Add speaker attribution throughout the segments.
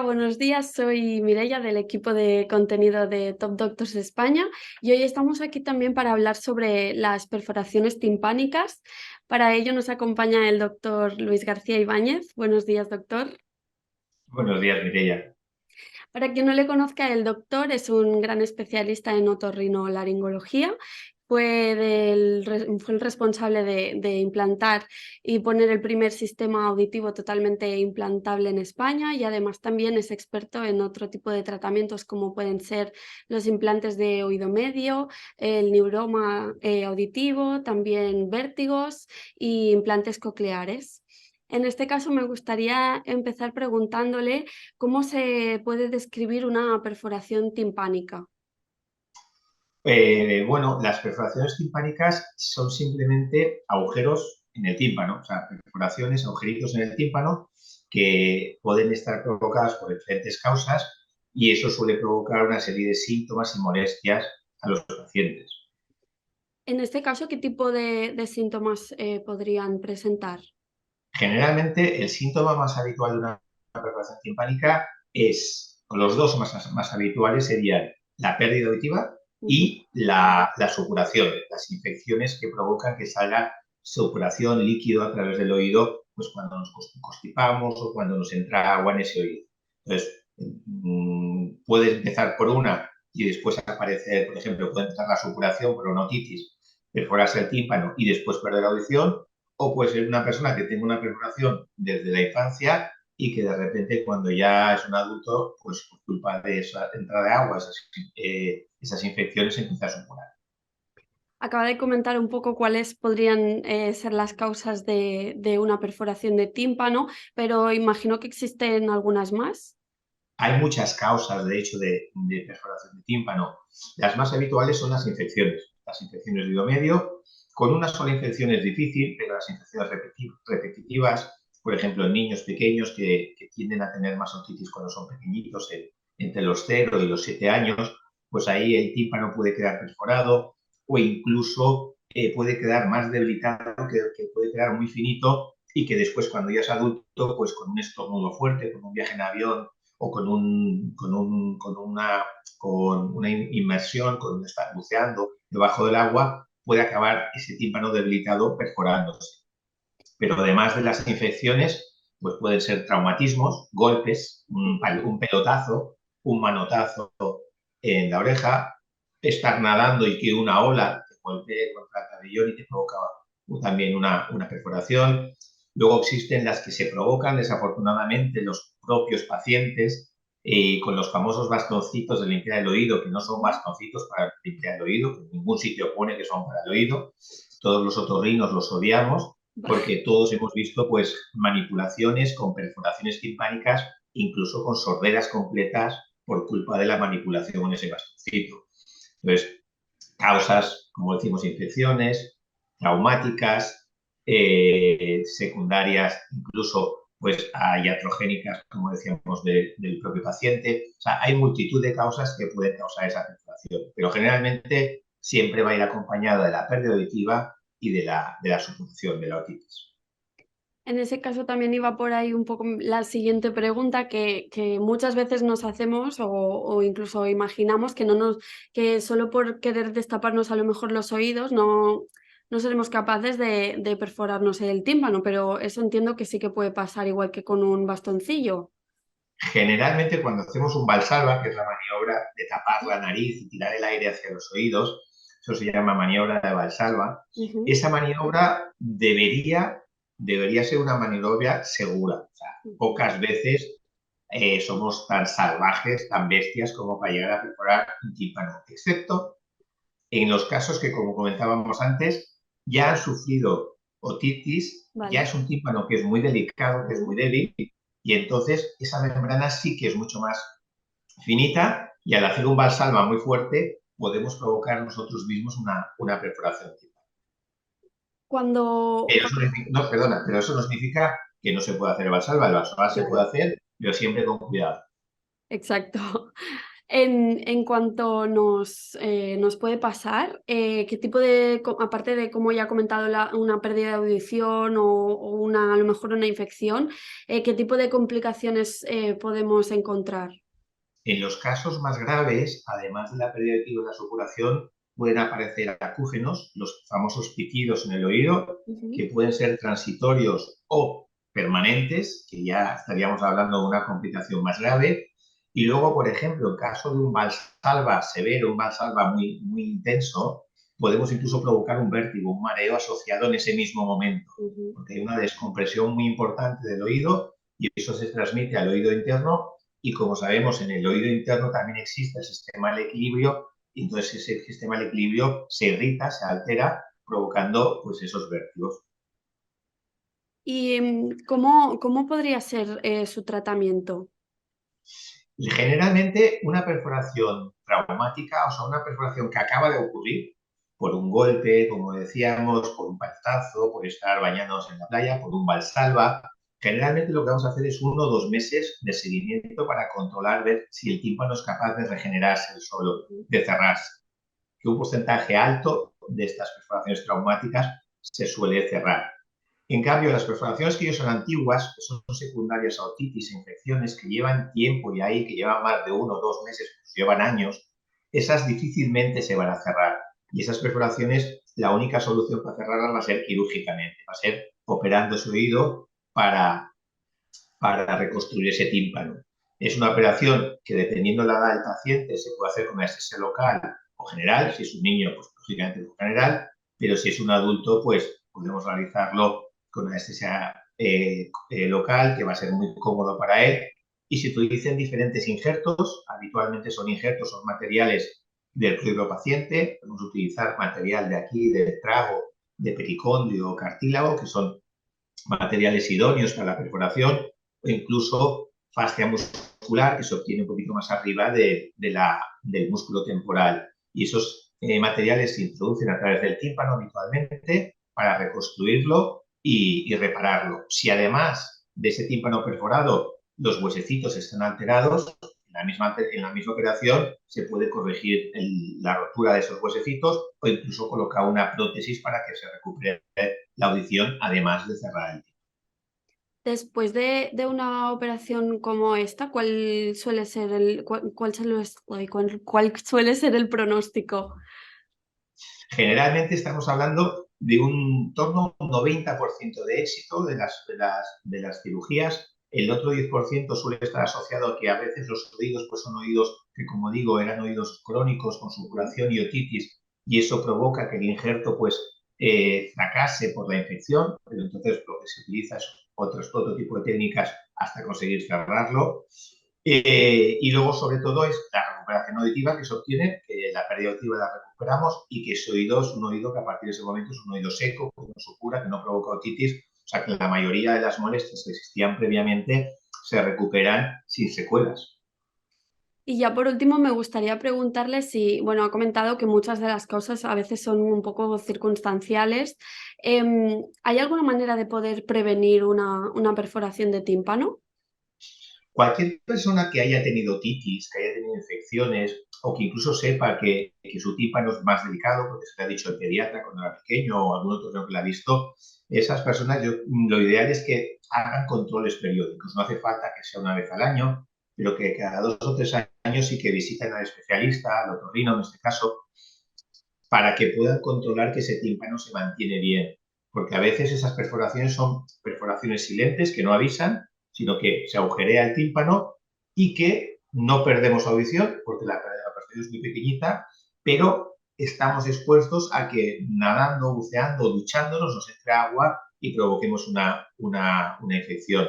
Speaker 1: Hola, buenos días. Soy Mireia del equipo de contenido de Top Doctors España y hoy estamos aquí también para hablar sobre las perforaciones timpánicas. Para ello nos acompaña el doctor Luis García Ibáñez. Buenos días, doctor.
Speaker 2: Buenos días, Mireia.
Speaker 1: Para quien no le conozca, el doctor es un gran especialista en otorrinolaringología. Fue el responsable de implantar y poner el primer sistema auditivo totalmente implantable en España, y además también es experto en otro tipo de tratamientos como pueden ser los implantes de oído medio, el neuroma auditivo, también vértigos y implantes cocleares. En este caso me gustaría empezar preguntándole cómo se puede describir una perforación timpánica.
Speaker 2: Bueno, las perforaciones timpánicas son simplemente agujeros en el tímpano, o sea, perforaciones, agujeritos en el tímpano que pueden estar provocadas por diferentes causas y eso suele provocar una serie de síntomas y molestias a los pacientes.
Speaker 1: En este caso, ¿qué tipo de síntomas podrían presentar?
Speaker 2: Generalmente, el síntoma más habitual de una perforación timpánica es, o los dos más habituales serían la pérdida auditiva
Speaker 1: Ujú.
Speaker 2: y la supuración, las infecciones que provocan que salga supuración líquido a través del oído, pues cuando nos constipamos o cuando nos entra agua en ese oído. Entonces, puede empezar por una y después aparecer, por ejemplo, puede empezar la supuración por una otitis, perforarse el tímpano y después perder la audición, o puede ser una persona que tenga una perforación desde la infancia y que de repente cuando ya es un adulto, pues por culpa de esa entrada de agua, esas infecciones se empieza a supurar.
Speaker 1: Acaba de comentar un poco cuáles podrían ser las causas de una perforación de tímpano, pero imagino que existen algunas más.
Speaker 2: Hay muchas causas, de hecho, de perforación de tímpano. Las más habituales son las infecciones de oído medio. Con una sola infección es difícil, pero las infecciones repetitivas, por ejemplo, en niños pequeños que tienden a tener más otitis cuando son pequeñitos, entre los 0 y los 7 años, pues ahí el tímpano puede quedar perforado o incluso puede quedar más debilitado, que puede quedar muy finito y que después cuando ya es adulto, pues con un estornudo fuerte, con un viaje en avión o con una inmersión, con estar buceando debajo del agua, puede acabar ese tímpano debilitado perforándose. Pero además de las infecciones, pues pueden ser traumatismos, golpes, un pelotazo, un manotazo en la oreja, estar nadando y que una ola te golpee contra el tabillón y te provoca también una perforación. Luego existen las que se provocan, desafortunadamente, los propios pacientes con los famosos bastoncitos de limpiar el oído, que no son bastoncitos para limpiar el oído, que en ningún sitio pone que son para el oído. Todos los otorrinos los odiamos porque todos hemos visto pues manipulaciones con perforaciones timpánicas, incluso con sorderas completas por culpa de la manipulación con ese bastoncito. Entonces, causas, como decimos, infecciones, traumáticas, secundarias, incluso pues iatrogénicas, como decíamos, del propio paciente. O sea, hay multitud de causas que pueden causar esa perforación, pero generalmente siempre va a ir acompañada de la pérdida auditiva y de la supuración de la otitis.
Speaker 1: En ese caso también iba por ahí un poco la siguiente pregunta que muchas veces nos hacemos o incluso imaginamos que solo por querer destaparnos a lo mejor los oídos no seremos capaces de perforarnos el tímpano, pero eso entiendo que sí que puede pasar igual que con un bastoncillo.
Speaker 2: Generalmente cuando hacemos un valsalva, que es la maniobra de tapar la nariz y tirar el aire hacia los oídos, eso se llama maniobra de valsalva,
Speaker 1: Ujú.
Speaker 2: esa maniobra debería ser una maniobra segura. O sea, pocas veces somos tan salvajes, tan bestias como para llegar a perforar un tímpano, excepto en los casos que, como comentábamos antes, ya han sufrido otitis, ya
Speaker 1: Vale.
Speaker 2: es un tímpano que es muy delicado, que es muy débil, y entonces esa membrana sí que es mucho más finita y al hacer un valsalva muy fuerte podemos provocar nosotros mismos una perforación tímpana.
Speaker 1: Cuando,
Speaker 2: Pero eso, no, perdona, pero eso no significa que no se pueda hacer el valsalva se puede
Speaker 1: claro,
Speaker 2: hacer, pero siempre con cuidado.
Speaker 1: exacto. En cuanto nos puede pasar, ¿qué tipo aparte de como ya he comentado, una pérdida de audición o a lo mejor una infección, qué tipo de complicaciones podemos encontrar?
Speaker 2: En los casos más graves, además de la pérdida auditiva de la supuración, pueden aparecer acúgenos, los famosos pitidos en el oído,
Speaker 1: Ujú.
Speaker 2: que pueden ser transitorios o permanentes, que ya estaríamos hablando de una complicación más grave. Y luego, por ejemplo, en caso de un valsalva severo, un valsalva muy intenso, podemos incluso provocar un vértigo, un mareo asociado en ese mismo momento,
Speaker 1: Ujú.
Speaker 2: porque hay una descompresión muy importante del oído y eso se transmite al oído interno y como sabemos, en el oído interno también existe el sistema del equilibrio y entonces ese sistema del equilibrio se irrita, se altera, provocando pues esos vértigos.
Speaker 1: ¿Y cómo podría ser su tratamiento?
Speaker 2: Y generalmente una perforación traumática, o sea, una perforación que acaba de ocurrir por un golpe, como decíamos, por un paletazo, por estar bañados en la playa, por un valsalva, generalmente lo que vamos a hacer es 1 o 2 meses de seguimiento para controlar, ver si el tímpano es capaz de regenerarse el solo, de cerrarse. Que un porcentaje alto de estas perforaciones traumáticas se suele cerrar. En cambio, las perforaciones que ya son antiguas, que son secundarias a otitis e infecciones que llevan tiempo y ahí, que llevan más de 1 o 2 meses, pues llevan años, esas difícilmente se van a cerrar. Y esas perforaciones, la única solución para cerrarlas va a ser quirúrgicamente, va a ser operando su oído para reconstruir ese tímpano. Es una operación que, dependiendo de la edad del paciente, se puede hacer con anestesia local o general. Si es un niño, pues lógicamente con general, pero si es un adulto, pues podemos realizarlo con anestesia local, que va a ser muy cómodo para él. Y se utilizan diferentes injertos, habitualmente son injertos, son materiales del propio paciente. Podemos utilizar material de aquí, del trago, de pericóndio o cartílago, que son materiales idóneos para la perforación, o incluso fascia muscular que se obtiene un poquito más arriba del músculo temporal. Y esos materiales se introducen a través del tímpano habitualmente para reconstruirlo y repararlo. Si además de ese tímpano perforado los huesecitos están alterados, en la misma operación se puede corregir la rotura de esos huesecitos o incluso colocar una prótesis para que se recupere la audición, además de cerrar el tímpano.
Speaker 1: Después de una operación como esta, ¿cuál suele ser cuál suele ser el pronóstico?
Speaker 2: Generalmente estamos hablando de un torno a un 90% de éxito de las cirugías. El otro 10% suele estar asociado a que a veces los oídos pues son oídos que, como digo, eran oídos crónicos con supuración y otitis, y eso provoca que el injerto pues fracase por la infección, pero entonces lo que se utiliza es otro tipo de técnicas hasta conseguir cerrarlo. Y luego, sobre todo, es la recuperación auditiva que se obtiene, que la pérdida auditiva la recuperamos y que ese oído es un oído que a partir de ese momento es un oído seco, que no supura, que no provoca otitis. O sea que la mayoría de las molestias que existían previamente se recuperan sin secuelas.
Speaker 1: Y ya por último me gustaría preguntarle si, bueno, ha comentado que muchas de las causas a veces son un poco circunstanciales. ¿Hay alguna manera de poder prevenir una perforación de tímpano?
Speaker 2: Cualquier persona que haya tenido otitis, que haya tenido infecciones o que incluso sepa que su tímpano es más delicado, porque se le ha dicho el pediatra cuando era pequeño o algún otro que lo ha visto, esas personas lo ideal es que hagan controles periódicos. No hace falta que sea una vez al año, pero que cada 2 o 3 años sí que visiten al especialista, al otorrino en este caso, para que puedan controlar que ese tímpano se mantiene bien. Porque a veces esas perforaciones son perforaciones silentes que no avisan, sino que se agujerea el tímpano y que no perdemos audición, porque la perforación es muy pequeñita, pero estamos expuestos a que nadando, buceando, duchándonos nos entre agua y provoquemos una infección.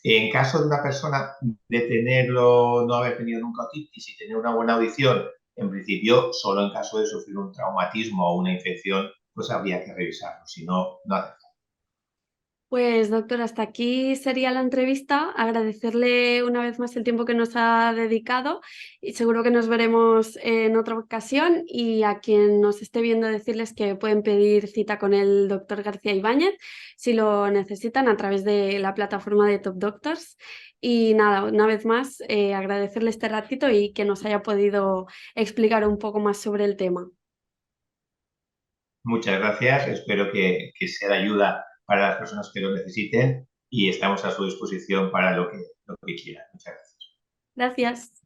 Speaker 2: En caso de una persona de tenerlo, no haber tenido nunca otitis y tener una buena audición, en principio, solo en caso de sufrir un traumatismo o una infección, pues habría que revisarlo, si no, no hace falta.
Speaker 1: Pues doctor, hasta aquí sería la entrevista. Agradecerle una vez más el tiempo que nos ha dedicado y seguro que nos veremos en otra ocasión, y a quien nos esté viendo decirles que pueden pedir cita con el doctor García Ibáñez si lo necesitan a través de la plataforma de Top Doctors. Y nada, una vez más agradecerle este ratito y que nos haya podido explicar un poco más sobre el tema.
Speaker 2: Muchas gracias, espero que sea de ayuda para las personas que lo necesiten y estamos a su disposición para lo que quieran. Muchas gracias.
Speaker 1: Gracias.